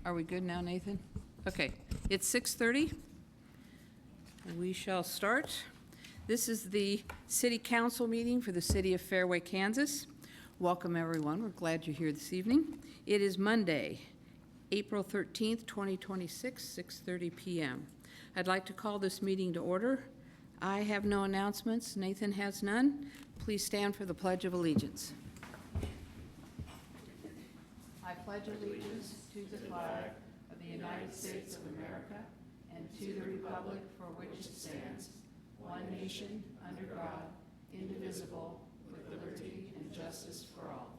Are we good now, Nathan? Okay, it's 6:30. We shall start. This is the City Council meeting for the City of Fairway, Kansas. Welcome, everyone. We're glad you're here this evening. It is Monday, April 13th, 2026, 6:30 p.m. I'd like to call this meeting to order. I have no announcements. Nathan has none. Please stand for the Pledge of Allegiance. I pledge allegiance to the flag of the United States of America and to the republic for which it stands, one nation, under God, indivisible, with liberty and justice for all.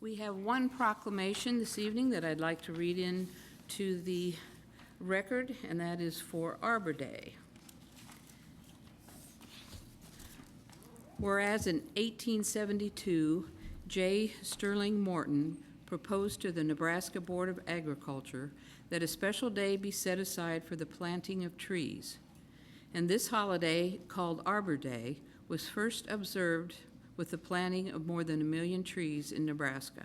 We have one proclamation this evening that I'd like to read into the record, and that is for Arbor Day. Whereas in 1872, J. Sterling Morton proposed to the Nebraska Board of Agriculture that a special day be set aside for the planting of trees. And this holiday, called Arbor Day, was first observed with the planting of more than 1 million trees in Nebraska.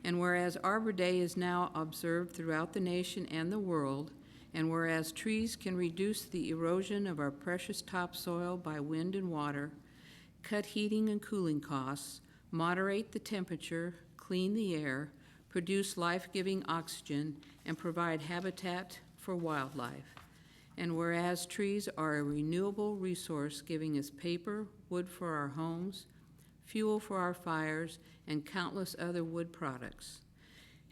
And whereas Arbor Day is now observed throughout the nation and the world, and whereas trees can reduce the erosion of our precious topsoil by wind and water, cut heating and cooling costs, moderate the temperature, clean the air, produce life-giving oxygen, and provide habitat for wildlife. And whereas trees are a renewable resource giving us paper, wood for our homes, fuel for our fires, and countless other wood products.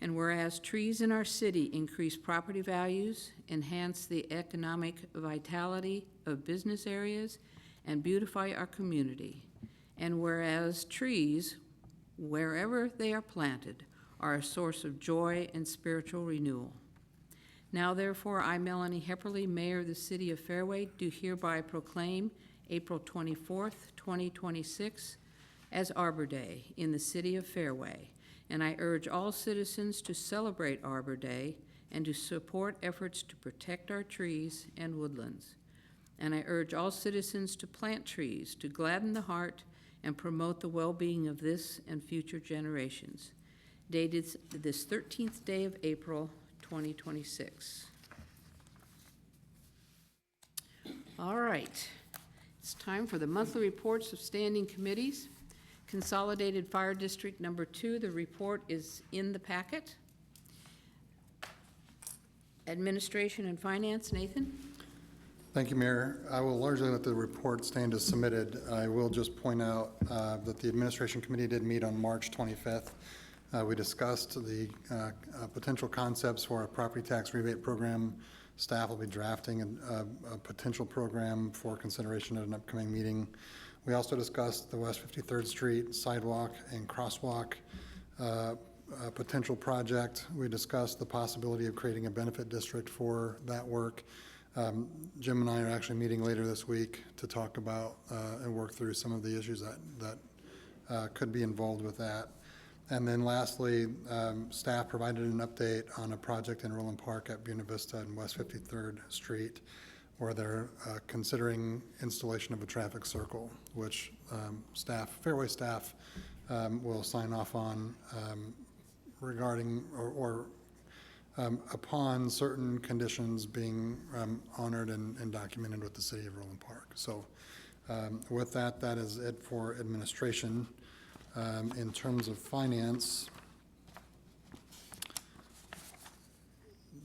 And whereas trees in our city increase property values, enhance the economic vitality of business areas, and beautify our community. And whereas trees, wherever they are planted, are a source of joy and spiritual renewal. Now, therefore, I, Melanie Hepperly, Mayor of the City of Fairway, do hereby proclaim April 24th, 2026 as Arbor Day in the City of Fairway. And I urge all citizens to celebrate Arbor Day and to support efforts to protect our trees and woodlands. And I urge all citizens to plant trees to gladden the heart and promote the well-being of this and future generations. Dated this 13th day of April, 2026. All right, it's time for the monthly reports of standing committees. Consolidated Fire District Number 2, the report is in the packet. Administration and Finance, Nathan? Thank you, Mayor. I will largely let the report stand as submitted. I will just point out that the Administration Committee did meet on March 25th. We discussed the potential concepts for a property tax rebate program. Staff will be drafting a potential program for consideration at an upcoming meeting. We also discussed the West 53rd Street sidewalk and crosswalk potential project. We discussed the possibility of creating a benefit district for that work. Jim and I are actually meeting later this week to talk about and work through some of the issues that could be involved with that. And then lastly, staff provided an update on a project in Roland Park at Buena Vista and West 53rd Street, where they're considering installation of a traffic circle, which Fairway staff will sign off on regarding or upon certain conditions being honored and documented with the City of Roland Park. So with that, that is it for administration. In terms of finance,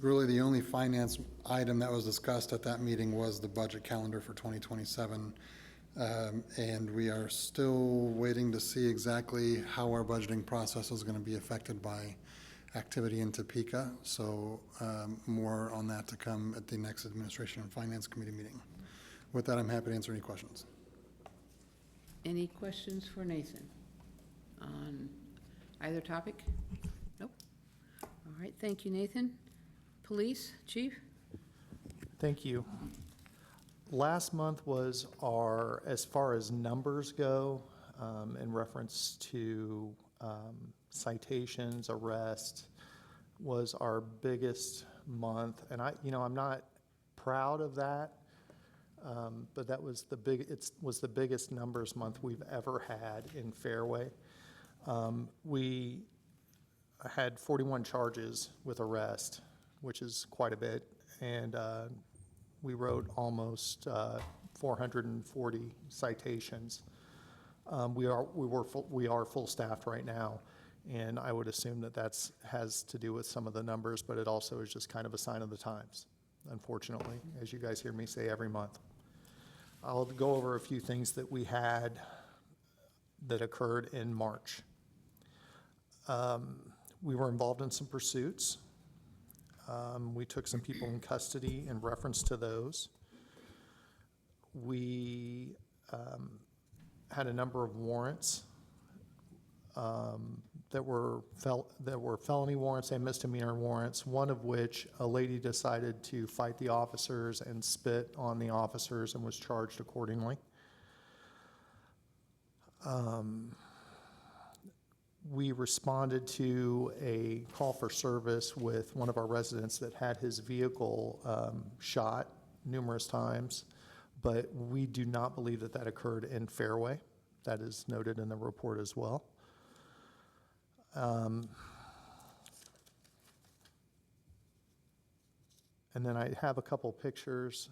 really the only finance item that was discussed at that meeting was the budget calendar for 2027. And we are still waiting to see exactly how our budgeting process is going to be affected by activity in Topeka. So more on that to come at the next Administration and Finance Committee meeting. With that, I'm happy to answer any questions. Any questions for Nathan on either topic? Nope. All right, thank you, Nathan. Police, Chief? Thank you. Last month was our, as far as numbers go, in reference to citations, arrests, was our biggest month. And I'm not proud of that. But that was it was the biggest numbers month we've ever had in Fairway. We had 41 charges with arrest, which is quite a bit, and we wrote almost 440 citations. We are full staffed right now, and I would assume that has to do with some of the numbers, but it also is just kind of a sign of the times, unfortunately, as you guys hear me say every month. I'll go over a few things that we had that occurred in March. We were involved in some pursuits. We took some people in custody in reference to those. We had a number of warrants that were felony warrants and misdemeanor warrants, one of which a lady decided to fight the officers and spit on the officers and was charged accordingly. We responded to a call for service with one of our residents that had his vehicle shot numerous times, but we do not believe that that occurred in Fairway. That is noted in the report as well. And then I have a couple pictures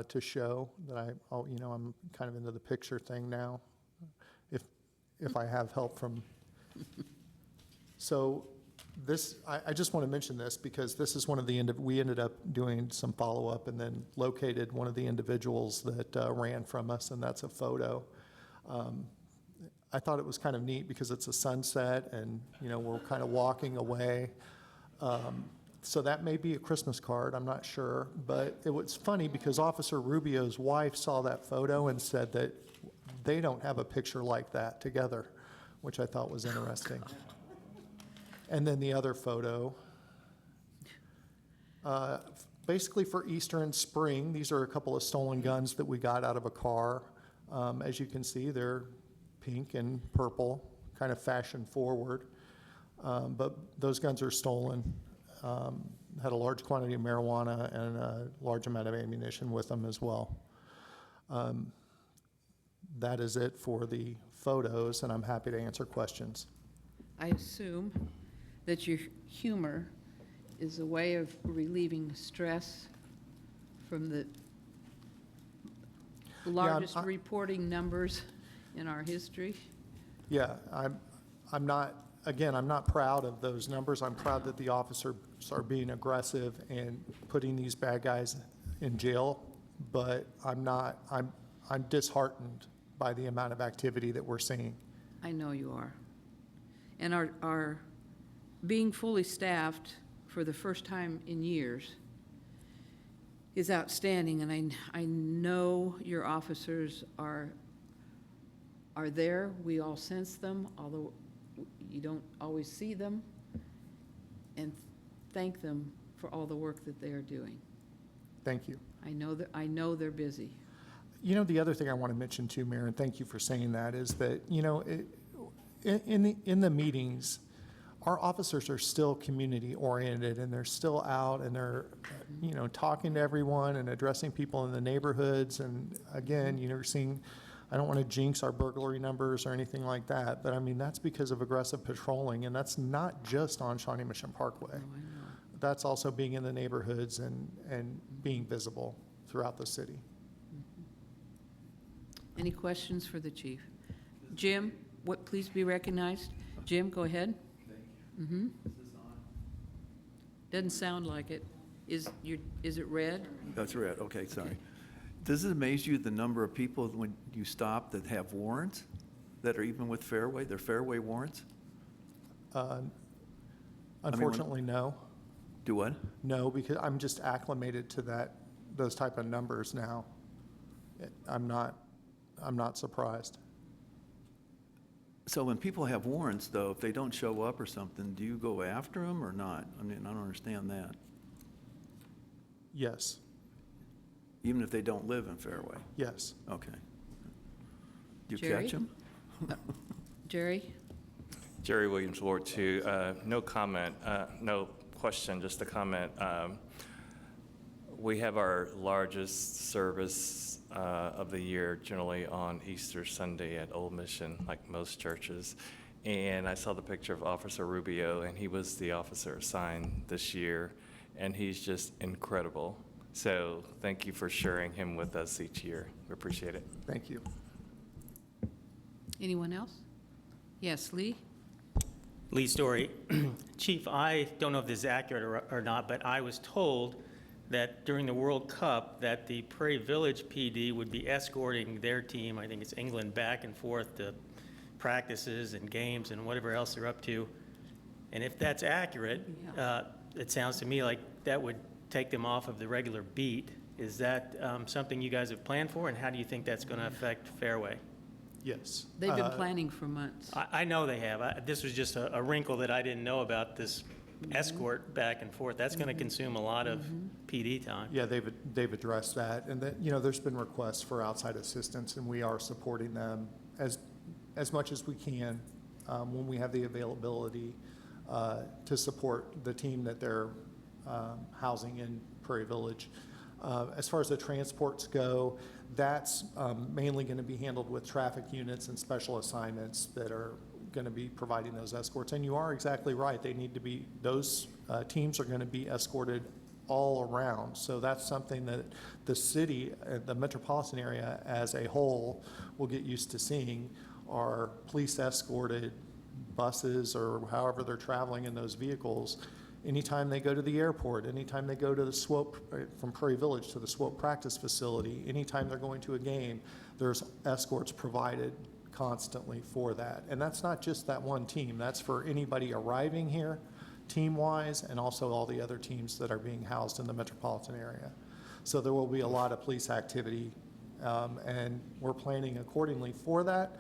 to show that I'm kind of into the picture thing now, if I have help from. So this, I just want to mention this because this is one of we ended up doing some follow-up and then located one of the individuals that ran from us, and that's a photo. I thought it was kind of neat because it's a sunset and, we're kind of walking away. So that may be a Christmas card, I'm not sure. But it was funny because Officer Rubio's wife saw that photo and said that they don't have a picture like that together, which I thought was interesting. And then the other photo, basically for Easter and spring, these are a couple of stolen guns that we got out of a car. As you can see, they're pink and purple, kind of fashion forward. But those guns are stolen. Had a large quantity of marijuana and a large amount of ammunition with them as well. That is it for the photos, and I'm happy to answer questions. I assume that your humor is a way of relieving stress from the largest reporting numbers in our history. Yeah, I'm not proud of those numbers. I'm proud that the officers are being aggressive and putting these bad guys in jail, but I'm disheartened by the amount of activity that we're seeing. I know you are. And our being fully staffed for the first time in years is outstanding, and I know your officers are there. We all sense them, although you don't always see them, and thank them for all the work that they are doing. Thank you. I know they're busy. The other thing I want to mention too, Mayor, and thank you for saying that, is that, in the meetings, our officers are still community oriented, and they're still out and they're, talking to everyone and addressing people in the neighborhoods. And again, you're seeing, I don't want to jinx our burglary numbers or anything like that, but I mean, that's because of aggressive patrolling, and that's not just on Shawnee Mission Parkway. Oh, I know. That's also being in the neighborhoods and being visible throughout the city. Any questions for the chief? Jim, please be recognized. Jim, go ahead. Thank you. Is this on? Doesn't sound like it. Is it red? That's red, okay, sorry. Does it amaze you the number of people when you stop that have warrants that are even with Fairway? They're Fairway warrants? Unfortunately, no. Do what? No, because I'm just acclimated to those type of numbers now. I'm not surprised. So when people have warrants, though, if they don't show up or something, do you go after them or not? I mean, I don't understand that. Yes. Even if they don't live in Fairway? Yes. Okay. Do you Jerry? catch them? Jerry? Jerry Williams, Ward 2. No comment, no question, just a comment. We have our largest service of the year, generally on Easter Sunday at Old Mission, like most churches. And I saw the picture of Officer Rubio, and he was the officer assigned this year, and he's just incredible. So thank you for sharing him with us each year. We appreciate it. Thank you. Anyone else? Yes, Lee? Lee Story. Chief, I don't know if this is accurate or not, but I was told that during the World Cup that the Prairie Village PD would be escorting their team, I think it's England, back and forth to practices and games and whatever else they're up to. And if that's accurate, it sounds to me like that would take them off of the regular beat. Is that something you guys have planned for, and how do you think that's going to affect Fairway? Yes. They've been planning for months. I know they have. This was just a wrinkle that I didn't know about, this escort back and forth. That's going to consume a lot of PD time. Yeah, they've addressed that, and that, there's been requests for outside assistance, and we are supporting them as much as we can when we have the availability to support the team that they're housing in Prairie Village. As far as the transports go, that's mainly going to be handled with traffic units and special assignments that are going to be providing those escorts. And you are exactly right. They need to be, those teams are going to be escorted all around. So that's something that the city, the metropolitan area as a whole will get used to seeing, are police escorted buses or however they're traveling in those vehicles. Anytime they go to the airport, anytime they go to the SWOPE, from Prairie Village to the SWOPE practice facility, anytime they're going to a game, there's escorts provided constantly for that. And that's not just that one team. That's for anybody arriving here, team-wise, and also all the other teams that are being housed in the metropolitan area. So there will be a lot of police activity, and we're planning accordingly for that.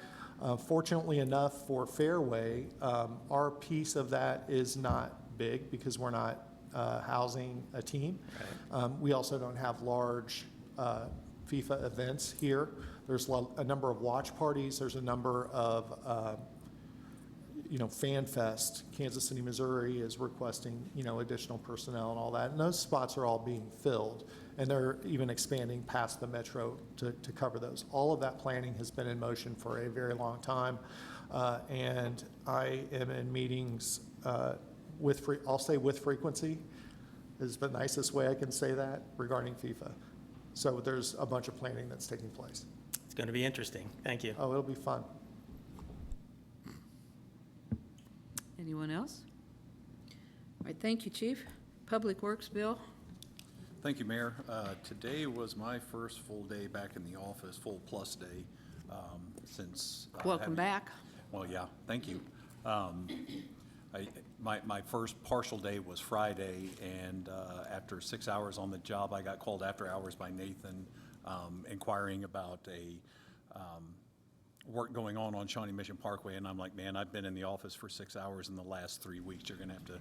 Fortunately enough for Fairway, our piece of that is not big because we're not housing a team. We also don't have large FIFA events here. There's a number of watch parties. There's a number of, Fan Fest. Kansas City, Missouri is requesting, additional personnel and all that. And those spots are all being filled. And they're even expanding past the metro to cover those. All of that planning has been in motion for a very long time. And I am in meetings I'll say with frequency is the nicest way I can say that regarding FIFA. So there's a bunch of planning that's taking place. It's going to be interesting. Thank you. Oh, it'll be fun. Anyone else? All right, thank you, Chief. Public Works, Bill? Thank you, Mayor. Today was my first full day back in the office, full plus day, since. Welcome back. Well, yeah, thank you. My first partial day was Friday, and after 6 hours on the job, I got called after hours by Nathan inquiring about a work going on Shawnee Mission Parkway, and I'm like, man, I've been in the office for 6 hours in the last 3 weeks. You're going to have to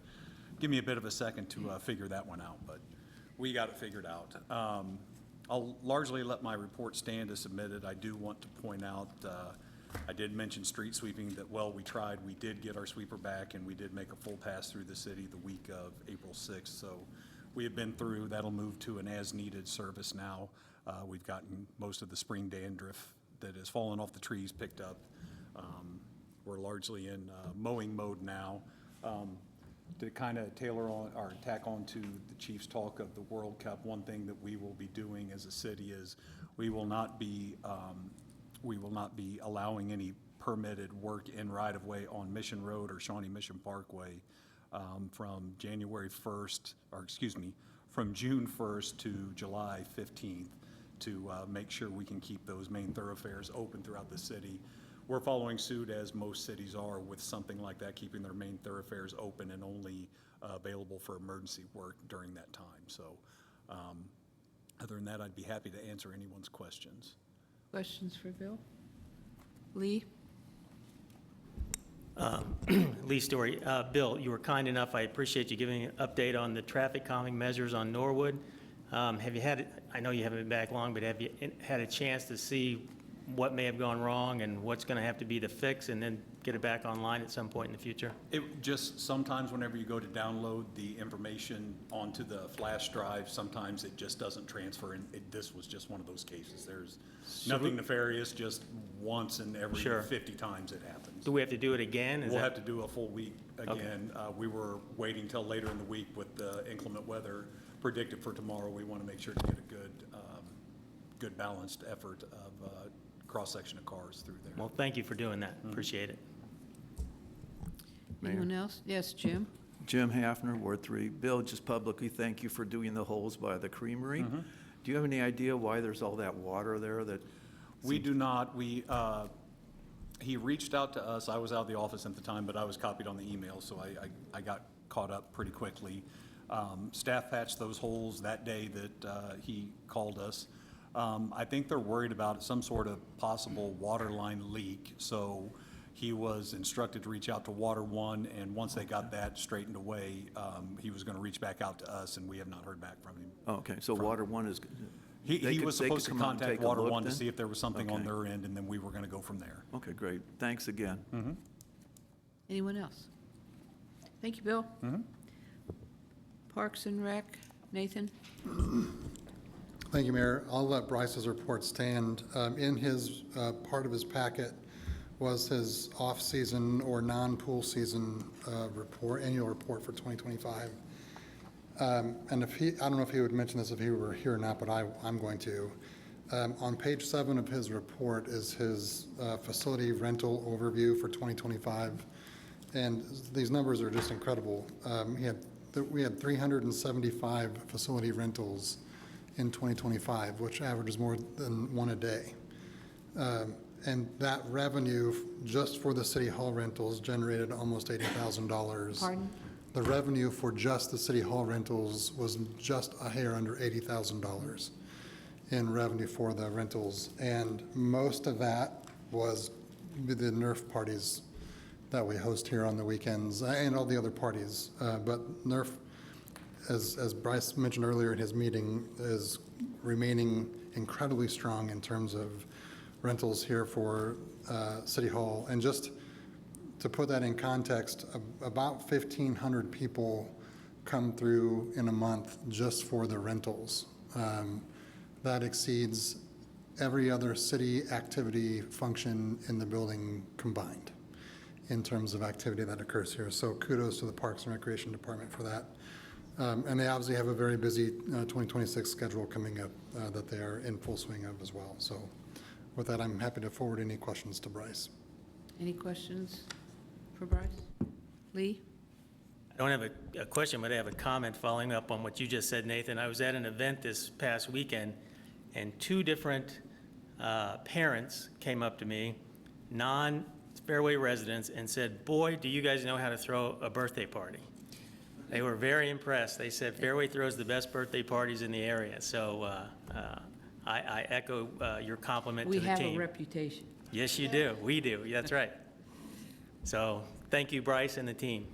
give me a bit of a second to figure that one out, but we got it figured out. I'll largely let my report stand as submitted. I do want to point out, I did mention street sweeping, that, well, we tried. We did get our sweeper back, and we did make a full pass through the city the week of April 6th. So we have been through. That'll move to an as-needed service now. We've gotten most of the spring dandruff that has fallen off the trees picked up. We're largely in mowing mode now. To kind of tailor on or tack on to the chief's talk of the World Cup, one thing that we will be doing as a city is we will not be allowing any permitted work in right-of-way on Mission Road or Shawnee Mission Parkway from from June 1st to July 15th to make sure we can keep those main thoroughfares open throughout the city. We're following suit, as most cities are, with something like that, keeping their main thoroughfares open and only available for emergency work during that time. So other than that, I'd be happy to answer anyone's questions. Questions for Bill? Lee? Lee Story. Bill, you were kind enough, I appreciate you giving an update on the traffic calming measures on Norwood. Have you had, I know you haven't been back long, but have you had a chance to see what may have gone wrong and what's going to have to be the fix, and then get it back online at some point in the future? It just, sometimes whenever you go to download the information onto the flash drive, sometimes it just doesn't transfer, and this was just one of those cases. There's nothing nefarious, just once in every Sure. 50 times it happens. Do we have to do it again? Is We'll that- have to do a full week again. We were waiting till later in the week with the inclement weather predicted for tomorrow. We want to make sure to get a good balanced effort of cross-section of cars through there. Well, thank you for doing that. Appreciate it. Mayor? Anyone else? Yes, Jim? Jim Hafner, Ward 3. Bill, just publicly, thank you for doing the holes by the creamery. Do you have any idea why there's all that water there that? We do not. He reached out to us. I was out of the office at the time, but I was copied on the email, so I got caught up pretty quickly. Staff patched those holes that day that he called us. I think they're worried about some sort of possible water line leak, so he was instructed to reach out to Water One, and once they got that straightened away, he was going to reach back out to us, and we have not heard back from him. Okay, so Water One is. He was supposed to come out and contact take a Water look One to then? see if there was something on Okay. their end, and then we were going to go from there. Okay, great. Thanks again. Anyone else? Thank you, Bill. Parks and Rec, Nathan? Thank you, Mayor. I'll let Bryce's report stand. In his, part of his packet was his off-season or non-pool season report, annual report for 2025. And if he, I don't know if he would mention this if he were here or not, but I'm going to. On page 7 of his report is his facility rental overview for 2025. And these numbers are just incredible. We had 375 facility rentals in 2025, which averages more than one a day. And that revenue just for the city hall rentals generated almost $80,000. Pardon? The revenue for just the city hall rentals was just a hair under $80,000 in revenue for the rentals. And most of that was the Nerf parties that we host here on the weekends and all the other parties. But Nerf, as Bryce mentioned earlier in his meeting, is remaining incredibly strong in terms of rentals here for City Hall. And just to put that in context, about 1,500 people come through in a month just for the rentals. That exceeds every other city activity function in the building combined in terms of activity that occurs here. So kudos to the Parks and Recreation Department for that. And they obviously have a very busy 2026 schedule coming up that they are in full swing of as well. So with that, I'm happy to forward any questions to Bryce. Any questions for Bryce? Lee? I don't have a question, but I have a comment following up on what you just said, Nathan. I was at an event this past weekend, and 2 different parents came up to me, non-Fairway residents, and said, "Boy, do you guys know how to throw a birthday party." They were very impressed. They said Fairway throws the best birthday parties in the area. So I echo your compliment to We the have team. a reputation. Yes, you do. We do. That's right. So thank you, Bryce and the team.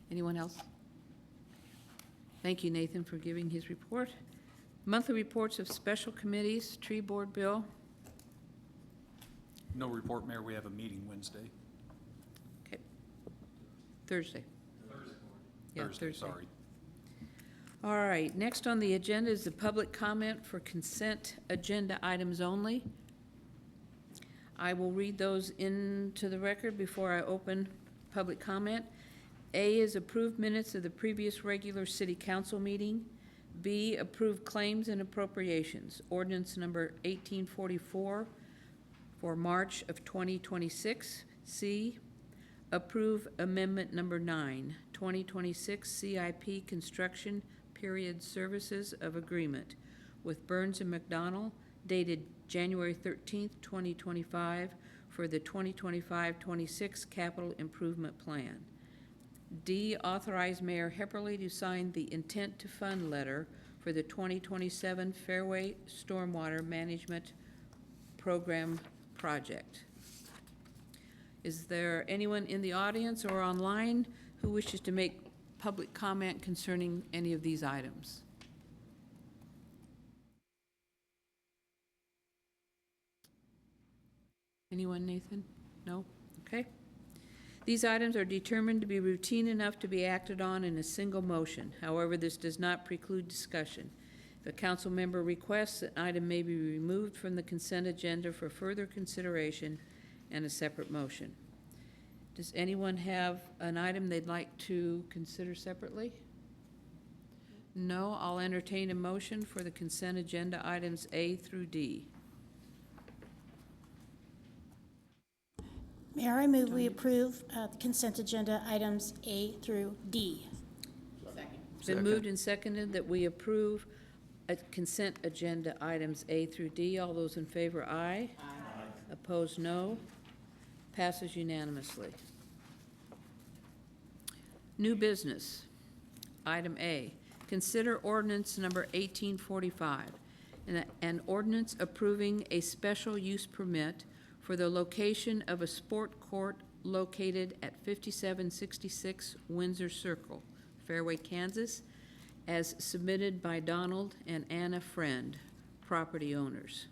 Anyone else? Thank you, Nathan, for giving his report. Monthly reports of special committees, Tree Board, Bill? No report, Mayor. We have a meeting Wednesday. Okay. Thursday. Yeah, Thursday, sorry. All right, next on the agenda is the public comment for consent agenda items only. I will read those into the record before I open public comment. A is approved minutes of the previous regular city council meeting. B, approved claims and appropriations. Ordinance number 1844 for March of 2026. C, approve amendment number 9, 2026 CIP construction period services of agreement with Burns and McDonnell dated January 13th, 2025 for the 2025-26 capital improvement plan. D, authorize Mayor Hepperly to sign the intent to fund letter for the 2027 Fairway Stormwater Management Program project. Is there anyone in the audience or online who wishes to make public comment concerning any of these items? Anyone, Nathan? No? Okay. These items are determined to be routine enough to be acted on in a single motion. However, this does not preclude discussion. If a council member requests, an item may be removed from the consent agenda for further consideration and a separate motion. Does anyone have an item they'd like to consider separately? No, I'll entertain a motion for the consent agenda items A through D. Mayor, I move we approve the consent agenda items A through D. It's been moved and seconded that we approve consent agenda items A through D. All those in favor, aye. Aye. Opposed, no. Passes unanimously. New business. Item A, consider ordinance number 1845, an ordinance approving a special use permit for the location of a sport court located at 5766 Windsor Circle, Fairway, Kansas, as submitted by Donald and Anna Friend, property owners.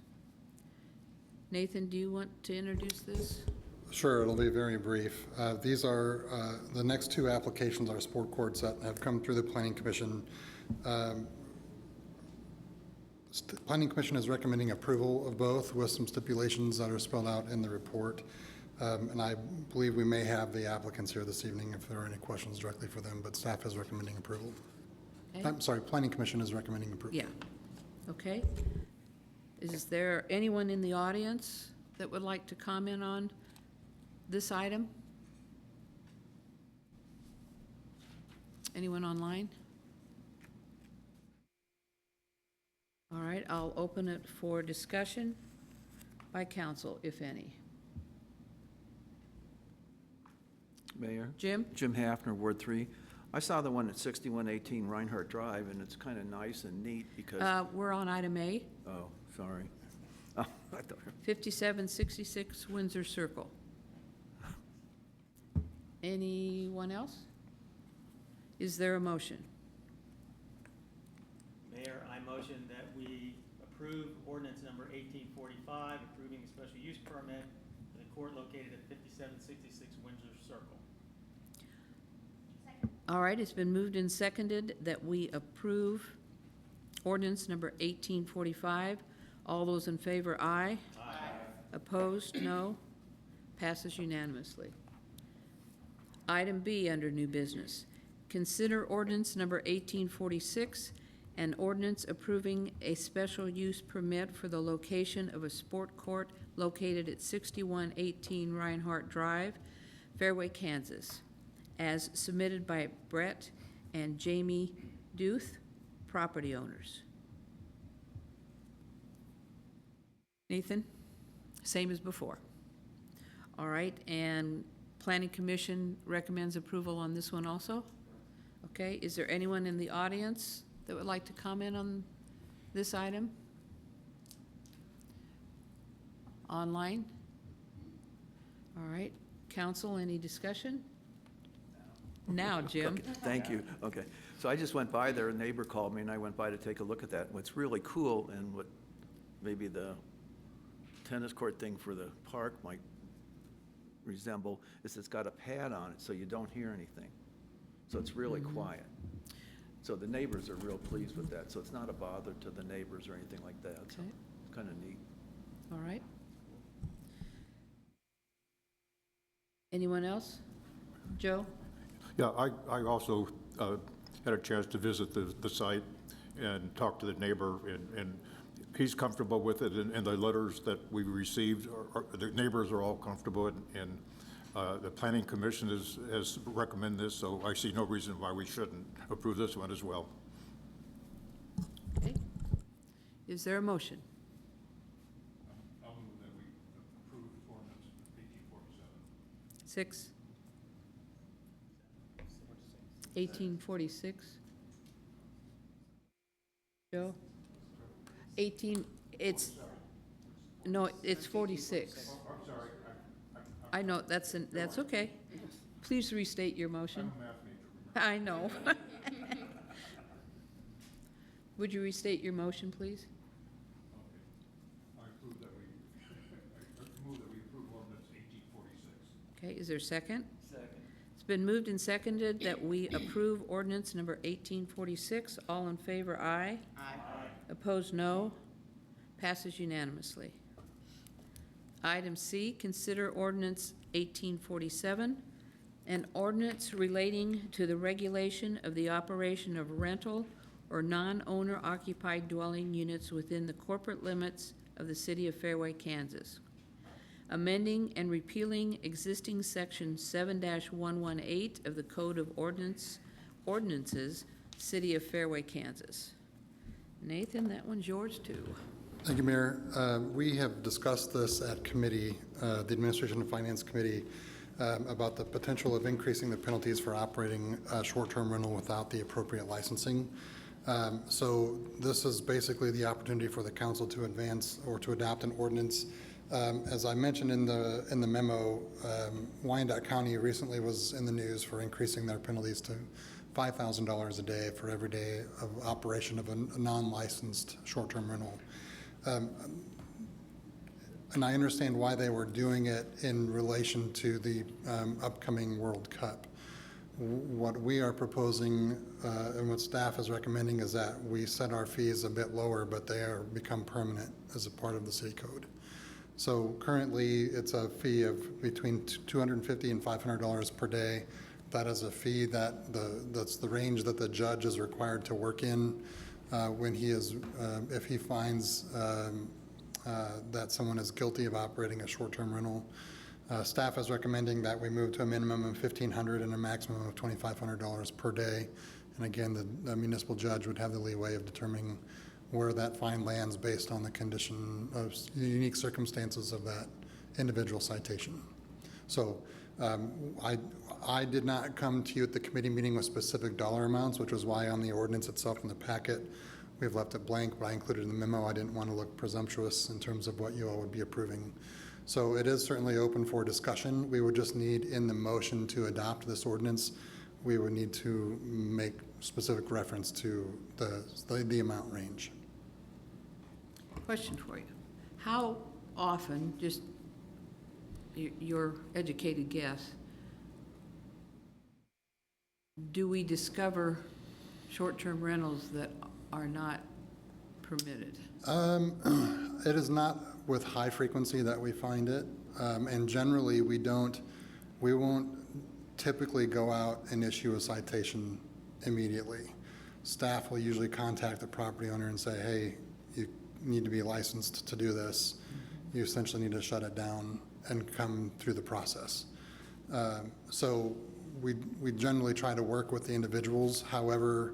Nathan, do you want to introduce this? Sure, it'll be very brief. These are, the next two applications are sport courts that have come through the Planning Commission. Planning Commission is recommending approval of both with some stipulations that are spelled out in the report. And I believe we may have the applicants here this evening if there are any questions directly for them, but staff is recommending approval. Okay. I'm sorry, Planning Commission is recommending approval. Yeah, okay. Is there anyone in the audience that would like to comment on this item? Anyone online? All right, I'll open it for discussion by council, if any. Mayor? Jim? Jim Hafner, Ward 3. I saw the one at 6118 Reinhardt Drive, and it's kind of nice and neat because, We're on item A, oh, sorry. Oh, I thought, 5766 Windsor Circle. Anyone else? Is there a motion? Mayor, I motion that we approve ordinance number 1845, approving a special use permit for the court located at 5766 Windsor Circle. All right, it's been moved and seconded that we approve ordinance number 1845. All those in favor, aye. Aye. Opposed, no. Passes unanimously. Item B under new business. Consider ordinance number 1846, an ordinance approving a special use permit for the location of a sport court located at 6118 Reinhardt Drive, Fairway, Kansas, as submitted by Brett and Jamie Duth, property owners. Nathan? Same as before. All right, and Planning Commission recommends approval on this one also? Okay, is there anyone in the audience that would like to comment on this item? Online? All right, council, any discussion? Now, Jim. Okay, thank you. Okay. So I just went by there, a neighbor called me, and I went by to take a look at that. What's really cool, and what maybe the tennis court thing for the park might resemble, is it's got a pad on it so you don't hear anything. So it's really quiet. So the neighbors are real pleased with that. So it's not a bother to the neighbors or anything like that. So Okay. it's kind of neat. All right. Anyone else? Joe? Yeah, I also had a chance to visit the site and talk to the neighbor, and he's comfortable with it, and the letters that we received, the neighbors are all comfortable, and the Planning Commission has recommended this, so I see no reason why we shouldn't approve this one as well. Okay. Is there a motion? I'll move that we approve ordinance 1847. 1846? Joe? no, it's 46. I'm sorry, I know, that's okay. Please restate your motion. I know. Would you restate your motion, please? I move that we approve Okay, is there a second? Second. It's been moved and seconded that we approve ordinance number 1846. All in favor, aye. Aye. Opposed, no. Passes unanimously. Item C, consider ordinance 1847, an ordinance relating to the regulation of the operation of rental or non-owner occupied dwelling units within the corporate limits of the city of Fairway, Kansas. Amending and repealing existing section 7-118 of the Code of Ordinances, City of Fairway, Kansas. Nathan, that one's yours too. Thank you, Mayor. We have discussed this at committee, the Administration and Finance Committee, about the potential of increasing the penalties for operating a short-term rental without the appropriate licensing. So this is basically the opportunity for the council to advance or to adopt an ordinance. As I mentioned in the memo, Wyandotte County recently was in the news for increasing their penalties to $5,000 a day for every day of operation of a non-licensed short-term rental. And I understand why they were doing it in relation to the upcoming World Cup. What we are proposing and what staff is recommending is that we set our fees a bit lower, but they are become permanent as a part of the city code. So currently, it's a fee of between $250 and $500 per day. That is a fee that's the range that the judge is required to work in when he is, if he finds that someone is guilty of operating a short-term rental. Staff is recommending that we move to a minimum of $1,500 and a maximum of $2,500 per day. And again, the municipal judge would have the leeway of determining where that fine lands based on the condition of the unique circumstances of that individual citation. So I did not come to you at the committee meeting with specific dollar amounts, which was why on the ordinance itself in the packet, we've left it blank, but I included in the memo. I didn't want to look presumptuous in terms of what you all would be approving. So it is certainly open for discussion. We would just need in the motion to adopt this ordinance, we would need to make specific reference to the amount range. Question for you. How often, just your educated guess, do we discover short-term rentals that are not permitted? It is not with high frequency that we find it, and generally we won't typically go out and issue a citation immediately. Staff will usually contact the property owner and say, hey, you need to be licensed to do this. You essentially need to shut it down and come through the process. So we generally try to work with the individuals. However,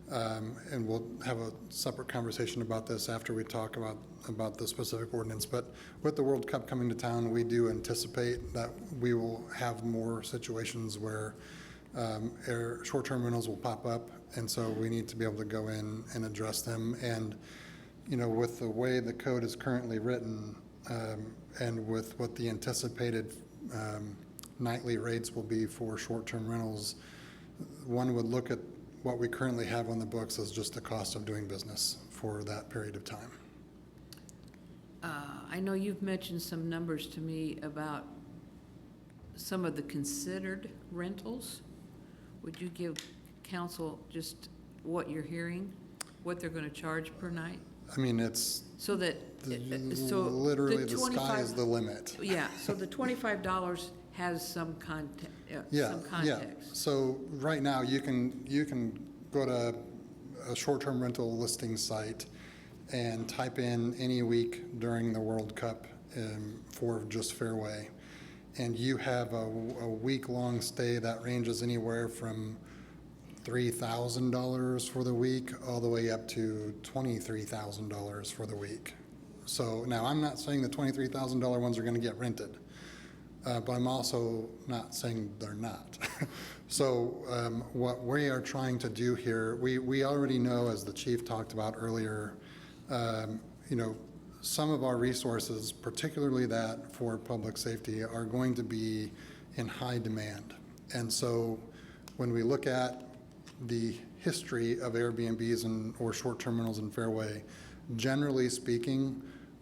and we'll have a separate conversation about this after we talk about the specific ordinance. But with the World Cup coming to town, we do anticipate that we will have more situations where short-term rentals will pop up, and so we need to be able to go in and address them. And you know, with the way the code is currently written, and with what the anticipated nightly rates will be for short-term rentals, one would look at what we currently have on the books as just the cost of doing business for that period of time. I know you've mentioned some numbers to me about some of the considered rentals. Would you give council just what you're hearing, what they're going to charge per night? I mean, it's So that, literally the sky is the limit. Yeah, so the $25 has some context. Yeah, some yeah. context. So right now, you can go to a short-term rental listing site and type in any week during the World Cup for just Fairway, and you have a week-long stay that ranges anywhere from $3,000 for the week all the way up to $23,000 for the week. So now I'm not saying the $23,000 ones are going to get rented. But I'm also not saying they're not. So what we are trying to do here, we already know, as the chief talked about earlier, you know, some of our resources, particularly that for public safety, are going to be in high demand. And so when we look at the history of Airbnbs or short-term rentals in Fairway, generally speaking,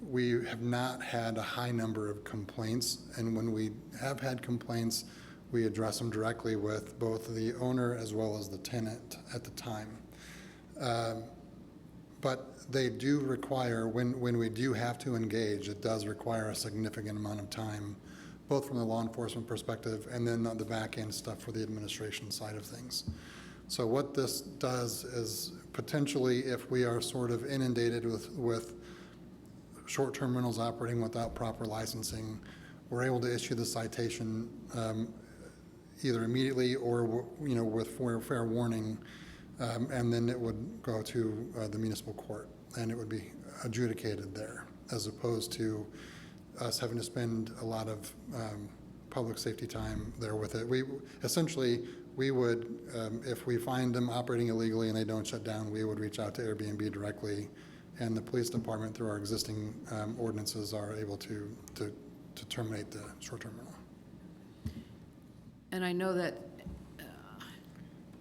we have not had a high number of complaints, and when we have had complaints, we address them directly with both the owner as well as the tenant at the time. But they do require, when we do have to engage, it does require a significant amount of time, both from the law enforcement perspective and then on the back end stuff for the administration side of things. So what this does is potentially, if we are sort of inundated with short-term rentals operating without proper licensing, we're able to issue the citation either immediately or, you know, with fair warning, and then it would go to the municipal court, and it would be adjudicated there, as opposed to us having to spend a lot of public safety time there with it. We would, if we find them operating illegally and they don't shut down, we would reach out to Airbnb directly, and the police department, through our existing ordinances, are able to terminate the short-term rental. And I know that,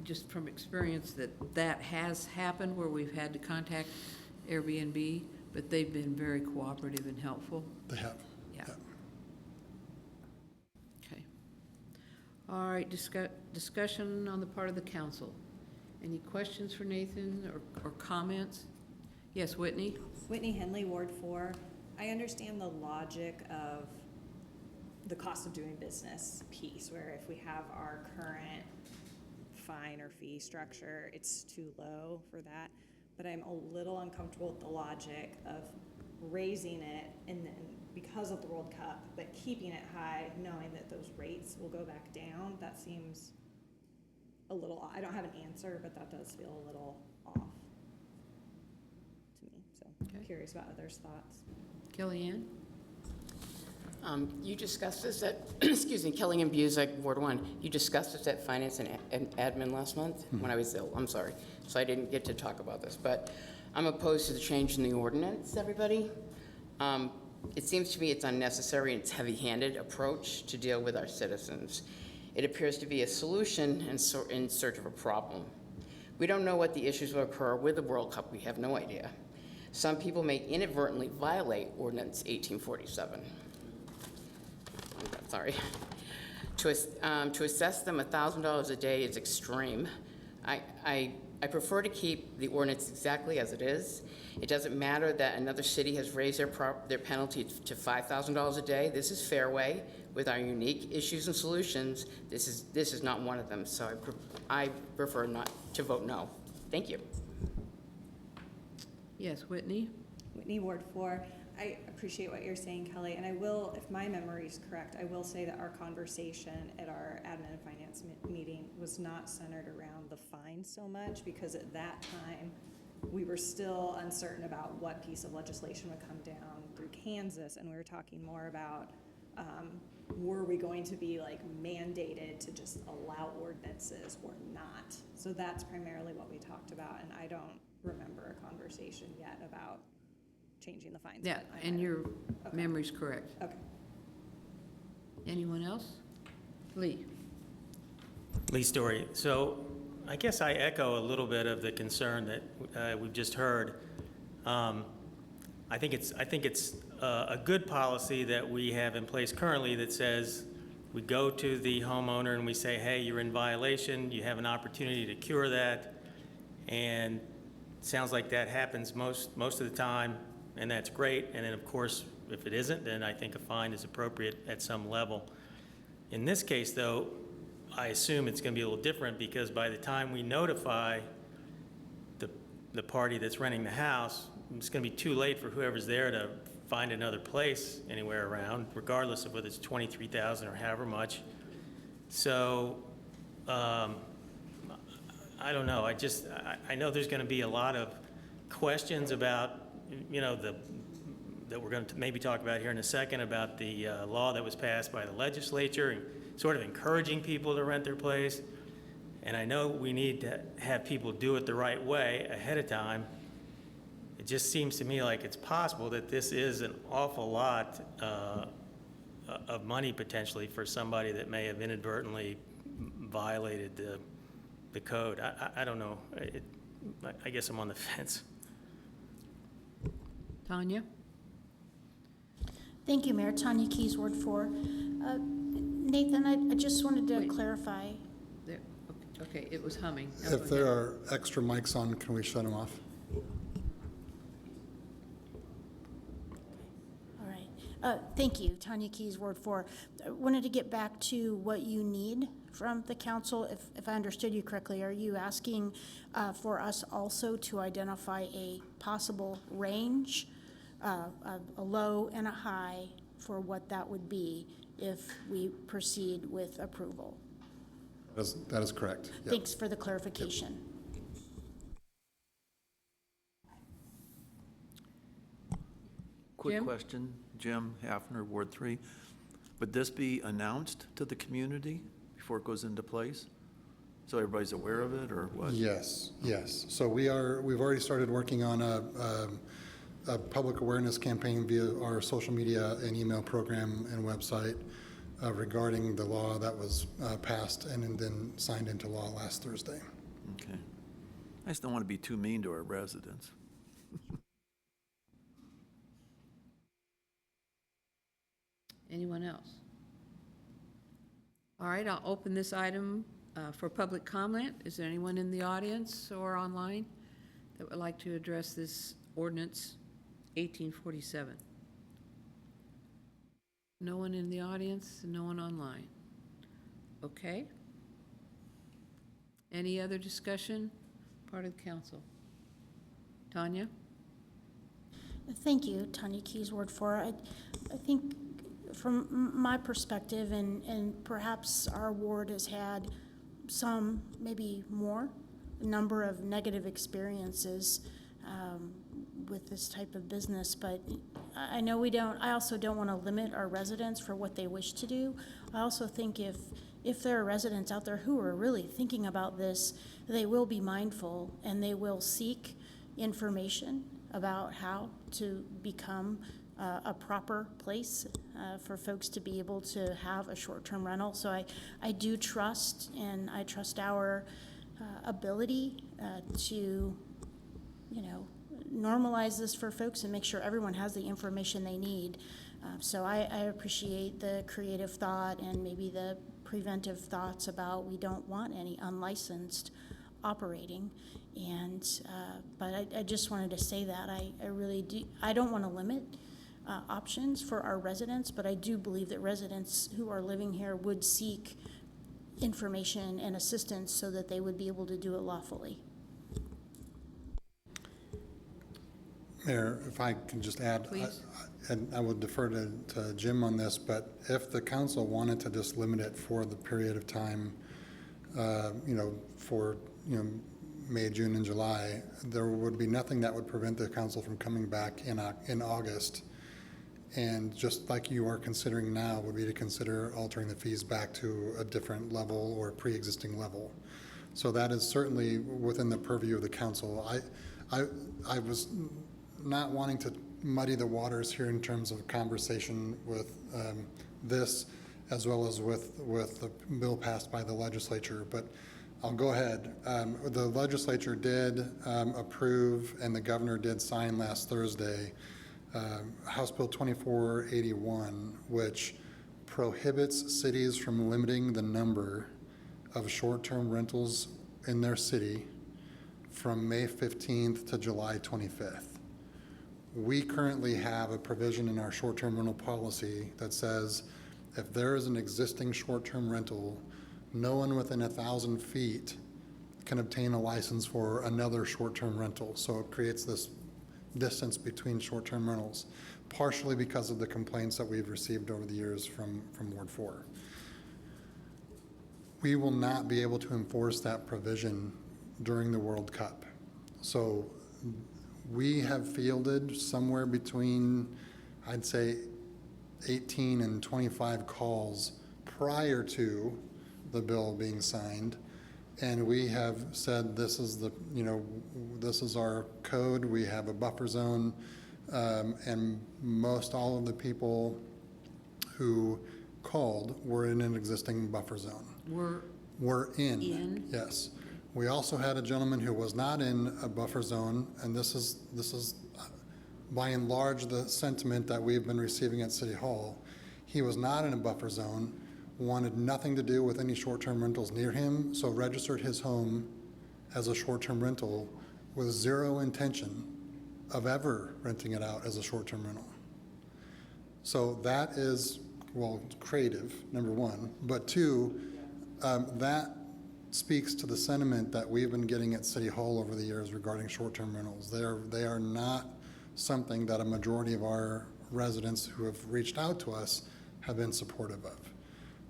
just from experience, that has happened where we've had to contact Airbnb, but they've been very cooperative and helpful. They have. Yeah. Okay. All right, discussion on the part of the council. Any questions for Nathan or comments? Yes, Whitney? Whitney Henley, Ward 4. I understand the logic of the cost of doing business piece, where if we have our current fine or fee structure, it's too low for that. But I'm a little uncomfortable with the logic of raising it and then because of the World Cup, but keeping it high, knowing that those rates will go back down. That seems a little, I don't have an answer, but that does feel a little off to me. So I'm curious about others' thoughts. Kellyanne? You discussed this at, excuse me, Kellyanne Busick, Ward 1. You discussed this at Finance and Admin last month when I was ill. I'm sorry. So I didn't get to talk about this. But I'm opposed to the change in the ordinance, everybody. It seems to me it's unnecessary and it's heavy-handed approach to deal with our citizens. It appears to be a solution in search of a problem. We don't know what the issues will occur with the World Cup. We have no idea. Some people may inadvertently violate Ordinance 1847. Sorry. To assess them $1,000 a day is extreme. I prefer to keep the ordinance exactly as it is. It doesn't matter that another city has raised their penalty to $5,000 a day. This is Fairway with our unique issues and solutions. This is not one of them. So I prefer not to vote no. Thank you. Yes, Whitney? Whitney, Ward 4. I appreciate what you're saying, Kelly, and I will, if my memory is correct, I will say that our conversation at our admin and finance meeting was not centered around the fine so much, because at that time, we were still uncertain about what piece of legislation would come down through Kansas, and we were talking more about, were we going to be like mandated to just allow ordinances or not? So that's primarily what we talked about, and I don't remember a conversation yet about changing the fines. Yeah, and your memory's correct. Okay. Anyone else? Lee? Lee Story. So I guess I echo a little bit of the concern that we've just heard. I think it's a good policy that we have in place currently that says we go to the homeowner and we say, hey, you're in violation, you have an opportunity to cure that, and it sounds like that happens most of the time, and that's great. And then, of course, if it isn't, then I think a fine is appropriate at some level. In this case, though, I assume it's going to be a little different, because by the time we notify the party that's renting the house, it's going to be too late for whoever's there to find another place anywhere around, regardless of whether it's $23,000 or however much. So I don't know. I know there's going to be a lot of questions about, that we're going to maybe talk about here in a second, about the law that was passed by the legislature and sort of encouraging people to rent their place. And I know we need to have people do it the right way ahead of time. It just seems to me like it's possible that this is an awful lot of money potentially for somebody that may have inadvertently violated the code. I don't know. I guess I'm on the fence. Tanya? Thank you, Mayor. Tanya Keys, Ward 4. Nathan, I just wanted to Wait. clarify. There, okay, it was humming. Now If go there ahead. are extra mics on, can we shut them off? All right. Thank you, Tanya Keys, Ward 4. I wanted to get back to what you need from the council. If I understood you correctly, are you asking for us also to identify a possible range, a low and a high, for what that would be if we proceed with approval? That is correct. Yep. Thanks for the clarification. Quick Jim? question, Jim Hafner, Ward 3. Would this be announced to the community before it goes into place? So everybody's aware of it, or what? Yes, yes. So we've already started working on a public awareness campaign via our social media and email program and website regarding the law that was passed and then signed into law last Thursday. Okay. I just don't want to be too mean to our residents. Anyone else? All right, I'll open this item for public comment. Is there anyone in the audience or online that would like to address this ordinance 1847? No one in the audience, and no one online. Okay. Any other discussion, part of the council? Tanya? Thank you, Tanya Keys, Ward 4. I think from my perspective, and perhaps our ward has had some, maybe more, number of negative experiences with this type of business, but I know I also don't want to limit our residents for what they wish to do. I also think if there are residents out there who are really thinking about this, they will be mindful and they will seek information about how to become a proper place for folks to be able to have a short-term rental. So I do trust, and I trust our ability to, normalize this for folks and make sure everyone has the information they need. So I appreciate the creative thought and maybe the preventive thoughts about we don't want any unlicensed operating. And but I just wanted to say that I really do. I don't want to limit options for our residents, but I do believe that residents who are living here would seek information and assistance so that they would be able to do it lawfully. Mayor, if I can just add, Please. and I will defer to Jim on this, but if the council wanted to just limit it for the period of time, for May, June, and July, there would be nothing that would prevent the council from coming back in August. And just like you are considering now, would be to consider altering the fees back to a different level or pre-existing level. So that is certainly within the purview of the council. I was not wanting to muddy the waters here in terms of conversation with this, as well as with the bill passed by the legislature, but I'll go ahead. The legislature did approve, and the governor did sign last Thursday, House Bill 2481, which prohibits cities from limiting the number of short-term rentals in their city from May 15th to July 25th. We currently have a provision in our short-term rental policy that says if there is an existing short-term rental, no one within 1,000 feet can obtain a license for another short-term rental. So it creates this distance between short-term rentals, partially because of the complaints that we've received over the years from Ward 4. We will not be able to enforce that provision during the World Cup. So we have fielded somewhere between, I'd say, 18 and 25 calls prior to the bill being signed. And we have said this is this is our code. We have a buffer zone. And most all of the people who called were in an existing buffer zone. Were in. Yes. We also had a gentleman who was not in a buffer zone, and this is by and large, the sentiment that we've been receiving at City Hall, he was not in a buffer zone, wanted nothing to do with any short-term rentals near him, so registered his home as a short-term rental with zero intention of ever renting it out as a short-term rental. So that is, well, creative, number one. But two, that speaks to the sentiment that we've been getting at City Hall over the years regarding short-term rentals. They are not something that a majority of our residents who have reached out to us have been supportive of.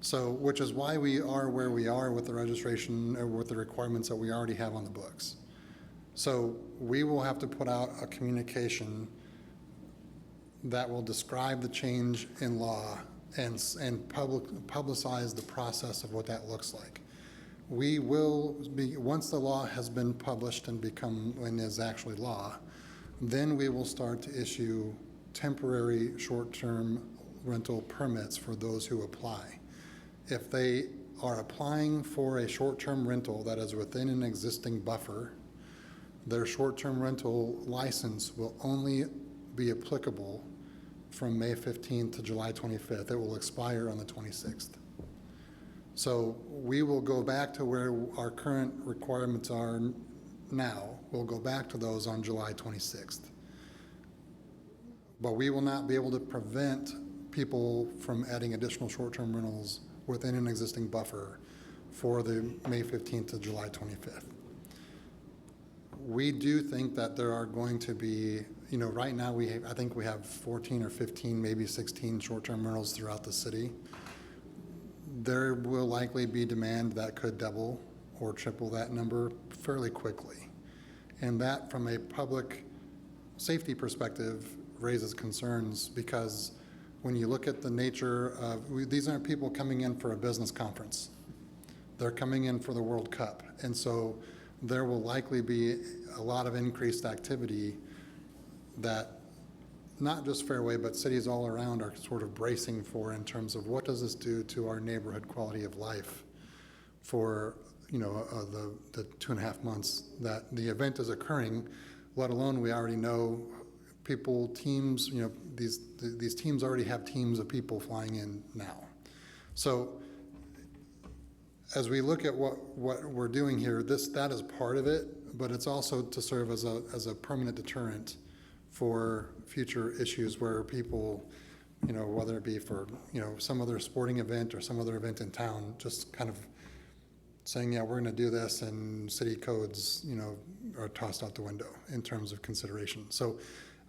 So, which is why we are where we are with the registration or with the requirements that we already have on the books. So we will have to put out a communication that will describe the change in law and publicize the process of what that looks like. We will be, once the law has been published and is actually law, then we will start to issue temporary short-term rental permits for those who apply. If they are applying for a short-term rental that is within an existing buffer, their short-term rental license will only be applicable from May 15th to July 25th. It will expire on the 26th. So we will go back to where our current requirements are now. We'll go back to those on July 26th. But we will not be able to prevent people from adding additional short-term rentals within an existing buffer for the May 15th to July 25th. We do think that there are going to be, right now I think we have 14 or 15, maybe 16 short-term rentals throughout the city. There will likely be demand that could double or triple that number fairly quickly. And that, from a public safety perspective, raises concerns because when you look at the nature of, these aren't people coming in for a business conference. They're coming in for the World Cup. And so there will likely be a lot of increased activity that not just Fairway, but cities all around are sort of bracing for in terms of what does this do to our neighborhood quality of life for, the 2.5 months that the event is occurring, let alone we already know people, teams, these teams already have teams of people flying in now. So as we look at what we're doing here, that is part of it, but it's also to serve as a permanent deterrent for future issues where people, whether it be for, some other sporting event or some other event in town, just kind of saying, yeah, we're going to do this, and city codes, are tossed out the window in terms of consideration. So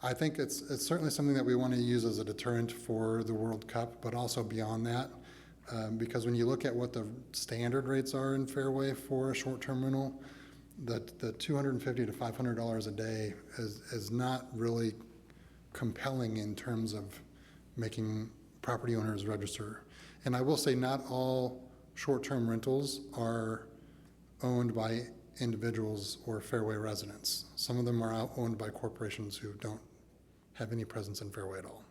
I think it's certainly something that we want to use as a deterrent for the World Cup, but also beyond that, because when you look at what the standard rates are in Fairway for a short-term rental, the $250 to $500 a day is not really compelling in terms of making property owners register. And I will say not all short-term rentals are owned by individuals or Fairway residents. Some of them are owned by corporations who don't have any presence in Fairway at all.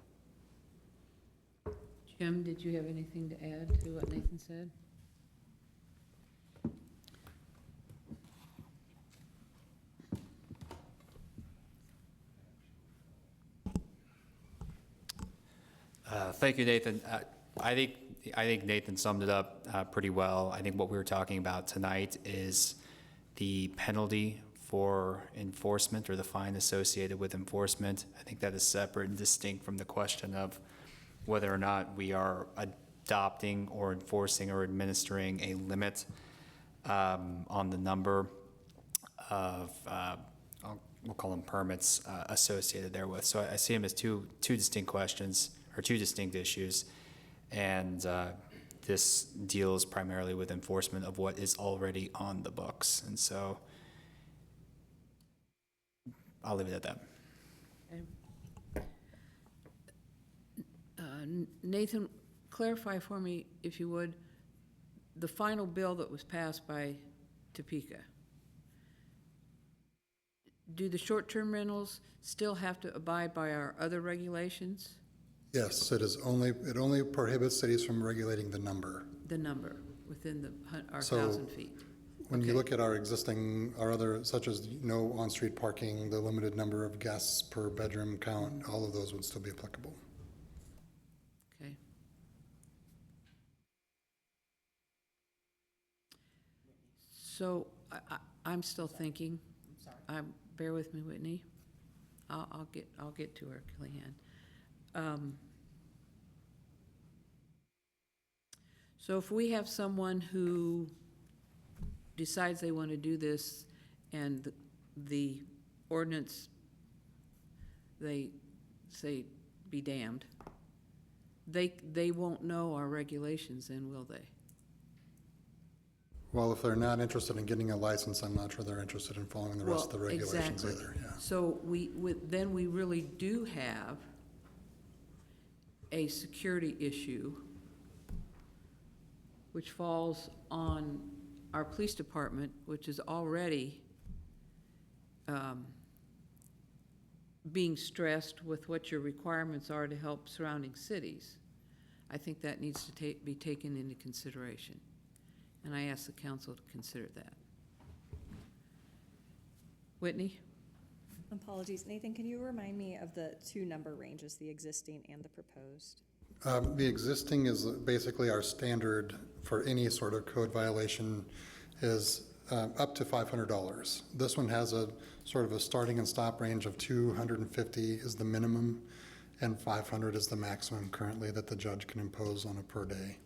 Jim, did you have anything to add to what Nathan said? Thank you, Nathan. I think Nathan summed it up pretty well. I think what we were talking about tonight is the penalty for enforcement or the fine associated with enforcement. I think that is separate and distinct from the question of whether or not we are adopting or enforcing or administering a limit on the number of, we'll call them permits associated therewith. So I see them as two distinct questions or two distinct issues. And this deals primarily with enforcement of what is already on the books. And so I'll leave it at that. Okay. Nathan, clarify for me, if you would, the final bill that was passed by Topeka. Do the short-term rentals still have to abide by our other regulations? Yes, it only prohibits cities from regulating the number. The number within our So, 1,000 feet. When you Okay. look at our existing, our other, such as no on-street parking, the limited number of guests per bedroom count, all of those would still be applicable. Okay. So I'm still thinking. Bear with me, Whitney. I'll get to her, Kellyanne. So if we have someone who decides they want to do this and the ordinance, they say, be damned, they won't know our regulations then, will they? Well, if they're not interested in getting a license, I'm not sure they're interested in following the rest of the Well, regulations exactly. either, yeah. So then we really do have a security issue, which falls on our police department, which is already being stressed with what your requirements are to help surrounding cities. I think that needs to be taken into consideration. And I ask the council to consider that. Whitney? Apologies. Nathan, can you remind me of the two number ranges, the existing and the proposed? The existing is basically our standard for any sort of code violation is up to $500. This one has a sort of a starting and stop range of 250 is the minimum, and 500 is the maximum currently that the judge can impose on a per day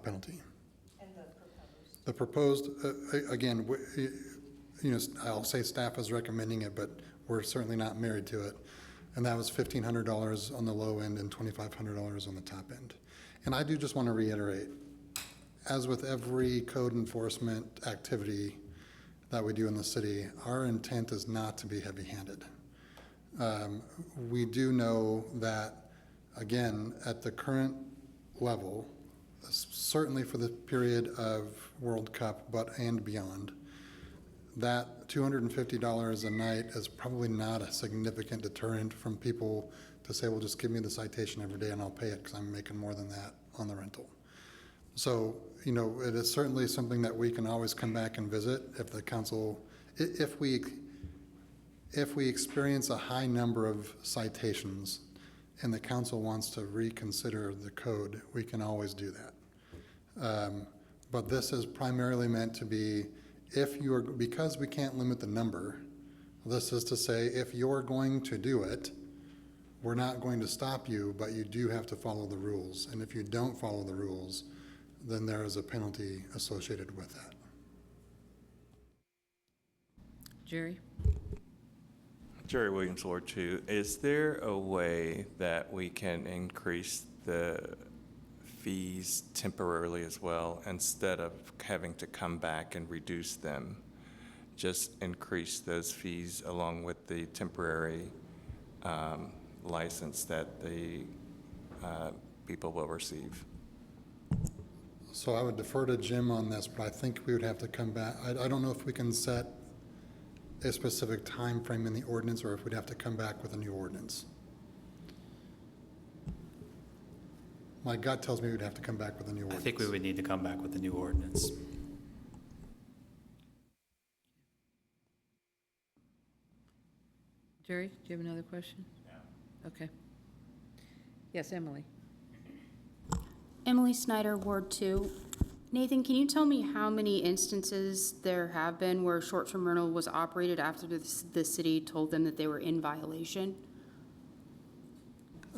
penalty. And the proposed? The proposed, again, you know, I'll say staff is recommending it, but we're certainly not married to it. And that was $1,500 on the low end and $2,500 on the top end. And I do just want to reiterate, as with every code enforcement activity that we do in the city, our intent is not to be heavy-handed. We do know that, again, at the current level, certainly for the period of World Cup, and beyond, that $250 a night is probably not a significant deterrent from people to say, well, just give me the citation every day and I'll pay it because I'm making more than that on the rental. So, you know, it is certainly something that we can always come back and visit if the council, if we experience a high number of citations and the council wants to reconsider the code, we can always do that. But this is primarily meant to be, if you are, because we can't limit the number, this is to say, if you're going to do it, we're not going to stop you, but you do have to follow the rules. And if you don't follow the rules, then there is a penalty associated with that. Jerry? Jerry Williams, Ward 2. Is there a way that we can increase the fees temporarily as well, instead of having to come back and reduce them? Just increase those fees along with the temporary license that the people will receive. So I would defer to Jim on this, but I think we would have to come back. I don't know if we can set a specific time frame in the ordinance or if we'd have to come back with a new ordinance. My gut tells me we'd have to come back with a new I ordinance. think we would need to come back with a new ordinance. Jerry, do you have another question? Yeah. Okay. Yes, Emily? Emily Snyder, Ward 2. Nathan, can you tell me how many instances there have been where short-term rental was operated after the city told them that they were in violation?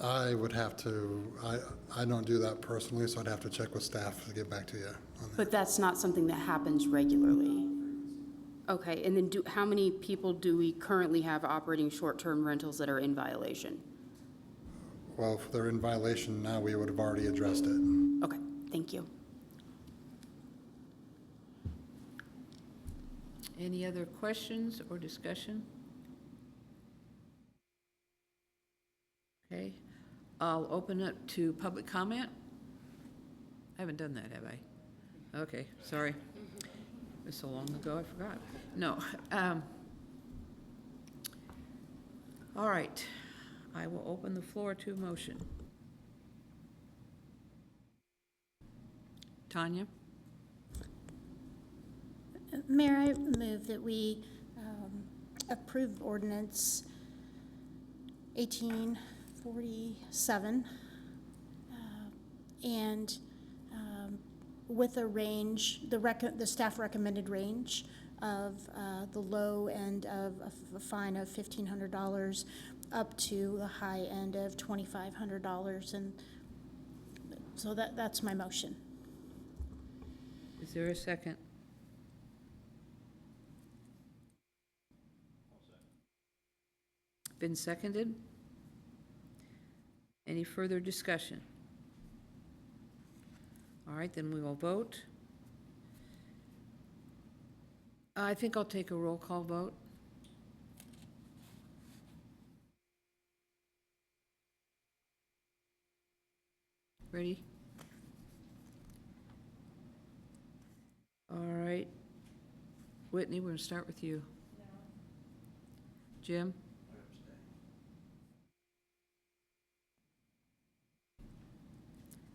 I would have to, I don't do that personally, so I'd have to check with staff to get back to you on that. But that's not something that happens regularly. Okay, and then how many people do we currently have operating short-term rentals that are in violation? Well, if they're in violation now, we would have already addressed it. Okay, thank you. Any other questions or discussion? Okay, I'll open it to public comment. I haven't done that, have I? Okay, sorry. It was so long ago, I forgot. No. All right, I will open the floor to motion. Tanya? Mayor, I move that we approve ordinance 1847 and with a range, the staff recommended range of the low end of a fine of $1,500 up to the high end of $2,500. And so that's my motion. Is there a second? Been seconded? Any further discussion? All right, then we will vote. I think I'll take a roll call vote. Ready? All right. Whitney, we're going to start with you. No. Jim?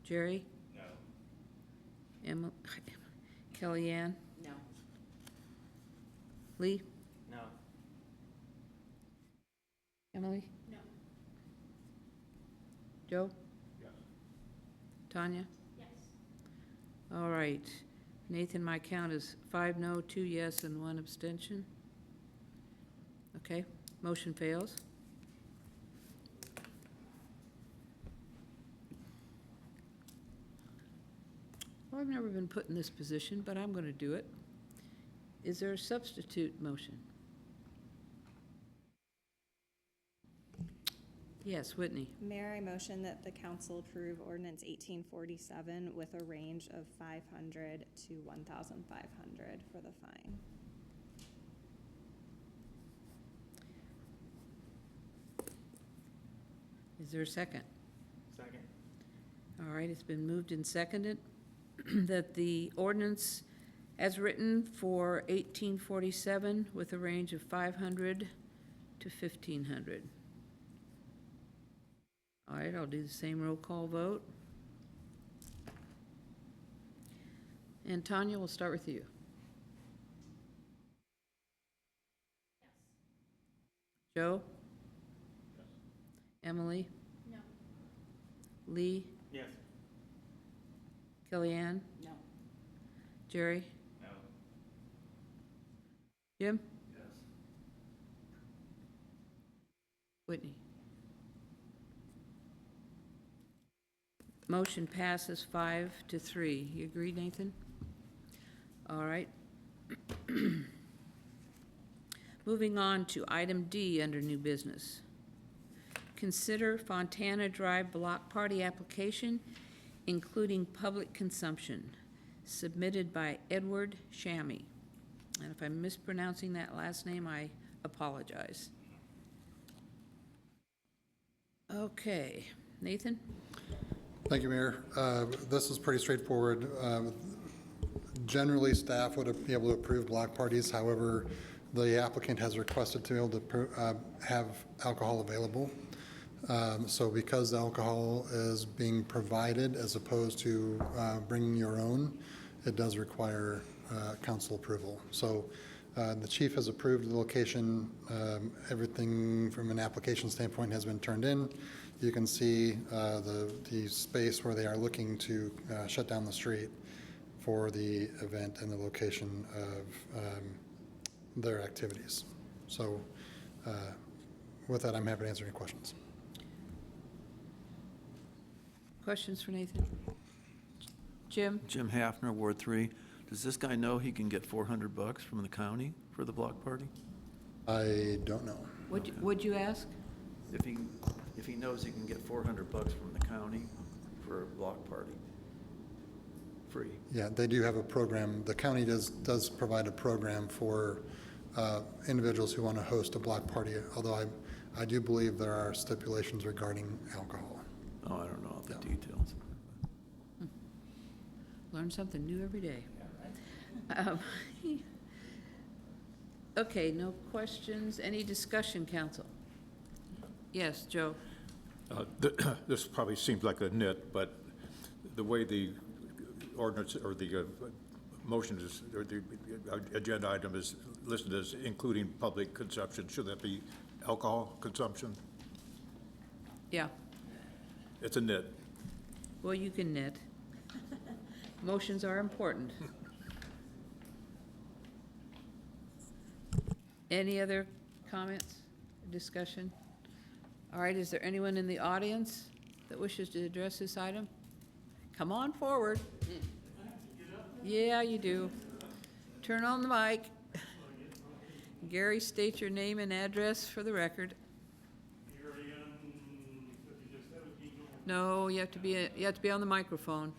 Jerry? No. Kellyanne? No. Lee? No. Emily? No. Joe? Yes. Tanya? Yes. All right. Nathan, my count is 5 no, 2 yes, and 1 abstention. Okay, motion fails. Well, I've never been put in this position, but I'm going to do it. Is there a substitute motion? Yes, Whitney. Mayor, I motion that the council approve ordinance 1847 with a range of 500 to 1,500 for the fine. Is there a second? Second. All right, it's been moved and seconded that the ordinance as written for 1847 with a range of 500 to 1,500. All right, I'll do the same roll call vote. And Tanya, we'll start with you. Yes. Joe? Yes. Emily? No. Lee? Yes. Kellyanne? No. Jerry? No. Jim? Yes. Whitney? Motion passes 5 to 3. You agree, Nathan? All right. Moving on to item D under new business. Consider Fontana Drive block party application, including public consumption, submitted by Edward Shammy. And if I'm mispronouncing that last name, I apologize. Okay, Nathan? Thank you, Mayor. This is pretty straightforward. Generally, staff would be able to approve block parties. However, the applicant has requested to be able to have alcohol available. So because the alcohol is being provided as opposed to bringing your own, it does require council approval. So the chief has approved the location. Everything from an application standpoint has been turned in. You can see the space where they are looking to shut down the street for the event and the location of their activities. So with that, I'm happy to answer any questions. Questions for Nathan? Jim? Jim Hafner, Ward 3. Does this guy know he can get $400 from the county for the block party? I don't know. Would you ask? If he knows he can get $400 from the county for a block party, free. Yeah, they do have a program. The county does provide a program for individuals who want to host a block party, although I do believe there are stipulations regarding alcohol. Oh, I don't know the details. Learn something new every day. Okay, no questions. Any discussion, council? Yes, Joe? This probably seems like a nit, but the way the ordinance or the motion is, or the agenda item is listed as including public consumption. Should that be alcohol consumption? Yeah, It's a nit. well, you can knit. Motions are important. Any other comments, discussion? All right, is there anyone in the audience that wishes to address this item? Come on forward. Yeah, you do. Turn on the mic. Gary, state your name and address for the record. No, you have to be on the microphone,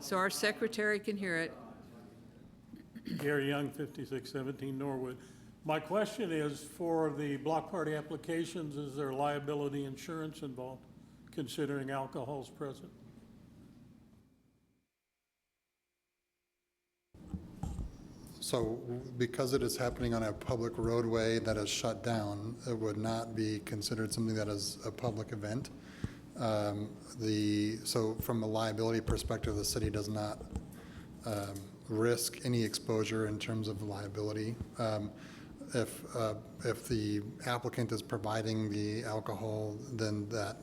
so our secretary can hear it. Gary Young, 5617 Norwood. My question is, for the block party applications, is there liability insurance involved, considering alcohol is present? So because it is happening on a public roadway that is shut down, it would not be considered something that is a public event. So from a liability perspective, the city does not risk any exposure in terms of liability. If the applicant is providing the alcohol, then that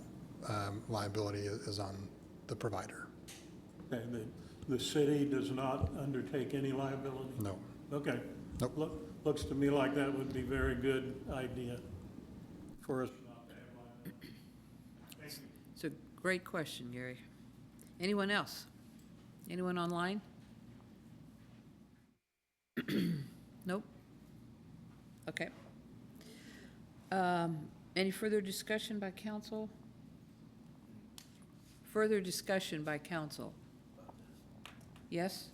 liability is on the provider. And the city does not undertake any liability? No. Okay. Nope. Looks to me like that would be a very good idea for us not to have liability. Thank you. It's a great question, Gary. Anyone else? Anyone online? Nope. Okay. Any further discussion by council? Further discussion by council? Yes?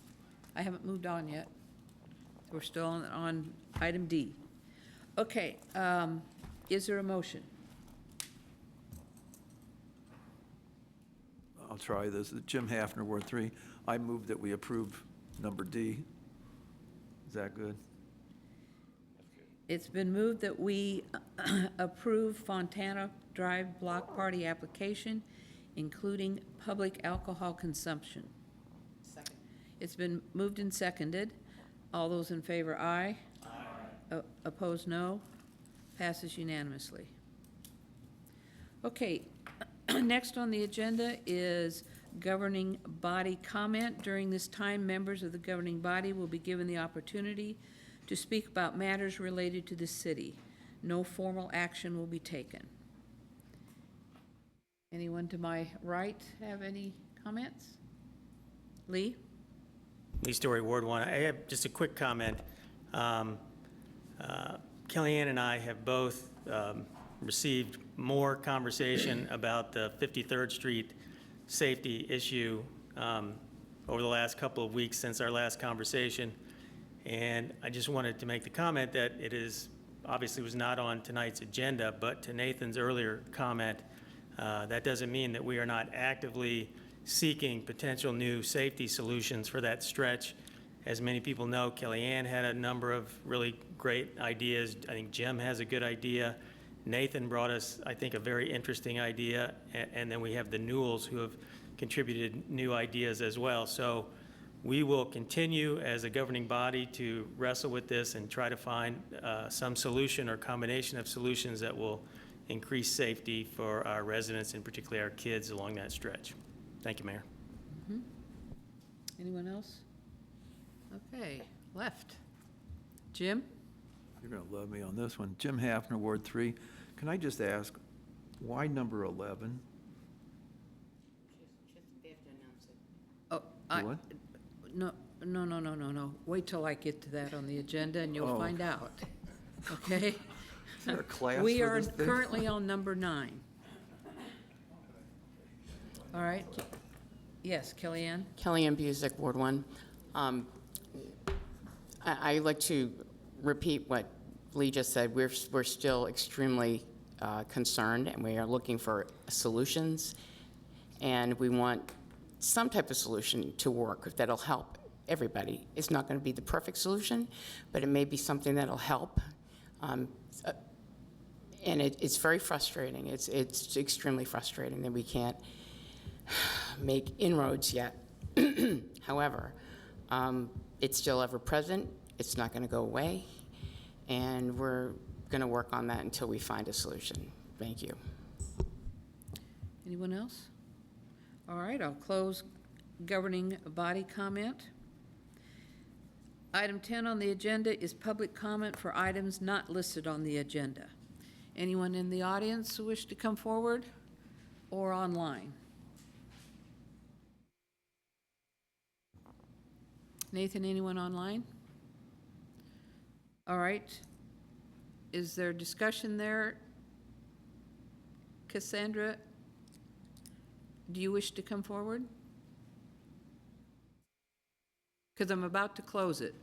I haven't moved on yet. We're still on item D. Okay, is there a motion? I'll try this. Jim Hafner, Ward 3. I move that we approve number D. Is that good? It's been moved that we approve Fontana Drive block party application, including public alcohol consumption. Second. It's been moved and seconded. All those in favor, aye. Aye. Opposed, no. Passes unanimously. Okay, next on the agenda is governing body comment. During this time, members of the governing body will be given the opportunity to speak about matters related to the city. No formal action will be taken. Anyone to my right have any comments? Lee? Lee Story, Ward 1. I have just a quick comment. Kellyanne and I have both received more conversation about the 53rd Street safety issue over the last couple of weeks since our last conversation. And I just wanted to make the comment that it is, obviously was not on tonight's agenda, but to Nathan's earlier comment, that doesn't mean that we are not actively seeking potential new safety solutions for that stretch. As many people know, Kellyanne had a number of really great ideas. I think Jim has a good idea. Nathan brought us, I think, a very interesting idea. And then we have the Newells who have contributed new ideas as well. So we will continue as a governing body to wrestle with this and try to find some solution or combination of solutions that will increase safety for our residents and particularly our kids along that stretch. Thank you, Mayor. Mm-hmm. Anyone else? Okay, left. Jim? You're going to love me on this one. Jim Hafner, Ward 3. Can I just ask, why number 11? They have to announce it. Oh, I, What? no. Wait till I get to that on the agenda and you'll Oh. find out. Okay? Is there a class We for are this thing? currently on number 9. All right. Yes, Kellyanne? Kellyanne Busick, Ward 1. I'd like to repeat what Lee just said. We're still extremely concerned, and we are looking for solutions, and we want some type of solution to work that'll help everybody. It's not going to be the perfect solution, but it may be something that'll help. And it's very frustrating. It's extremely frustrating that we can't make inroads yet. However, It's still ever present, it's not going to go away, and we're going to work on that until we find a solution. Thank you. Anyone else? All right, I'll close governing body comment. Item 10 on the agenda is public comment for items not listed on the agenda. Anyone in the audience wish to come forward or online? Nathan, anyone online? All right. Is there discussion there? Cassandra, do you wish to come forward? Because I'm about to close it.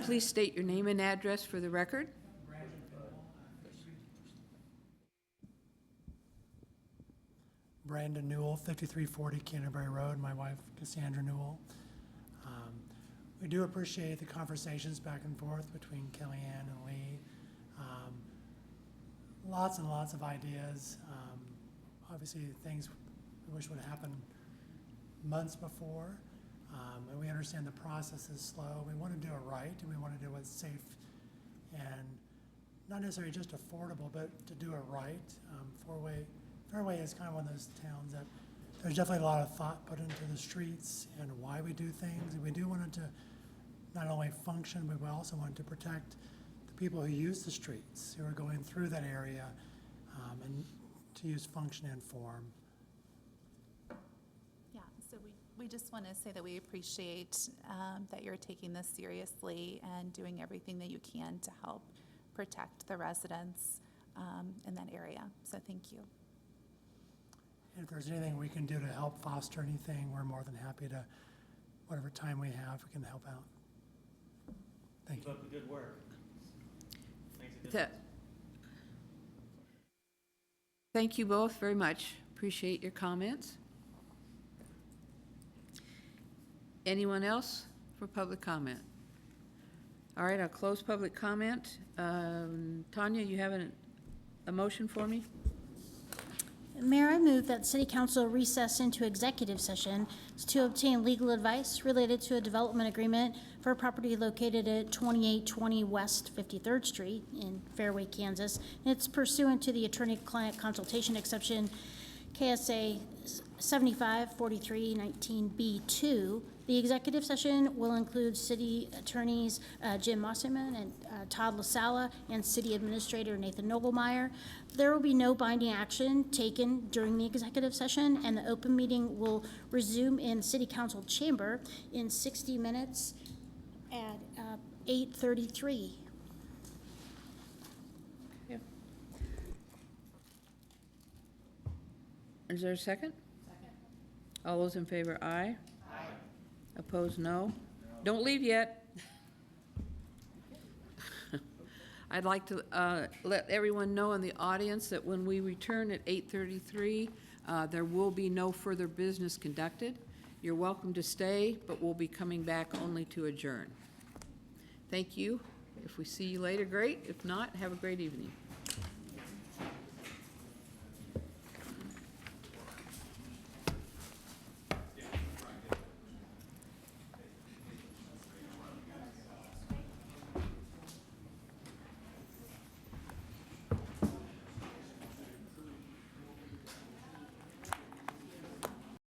Please state your name and address for the record. Brandon Newell, 5340 Canterbury Road, my wife Cassandra Newell. We do appreciate the conversations back and forth between Kellyanne and Lee. Lots and lots of ideas. Obviously, things we wish would happen months before. And we understand the process is slow. We want to do it right, and we want to do what's safe and not necessarily just affordable, but to do it right. Fairway is kind of one of those towns that there's definitely a lot of thought put into the streets and why we do things. And we do want it to not only function, but we also want to protect the people who use the streets, who are going through that area, and to use function and form. Yeah, so we just want to say that we appreciate that you're taking this seriously and doing everything that you can to help protect the residents in that area. So thank you. And if there's anything we can do to help foster anything, we're more than happy to, whatever time we have, we can help out. Thank you. Keep up the good work. Thank you both very much. Appreciate your comments. Anyone else for public comment? All right, I'll close public comment. Tanya, you have a motion for me? Mayor, I move that City Council recess into executive session to obtain legal advice related to a development agreement for a property located at 2820 West 53rd Street in Fairway, Kansas. And it's pursuant to the attorney-client consultation exception KSA 754319B2. The executive session will include city attorneys Jim Mosselman and Todd LaSala and city administrator Nathan Noblemeyer. There will be no binding action taken during the executive session, and the open meeting will resume in city council chamber in 60 minutes at 8:33. Is there a second? Second. All those in favor, aye. Aye. Opposed, no. Don't leave yet. I'd like to let everyone know in the audience that when we return at 8:33, there will be no further business conducted. You're welcome to stay, but we'll be coming back only to adjourn. Thank you. If we see you later, great. If not, have a great evening.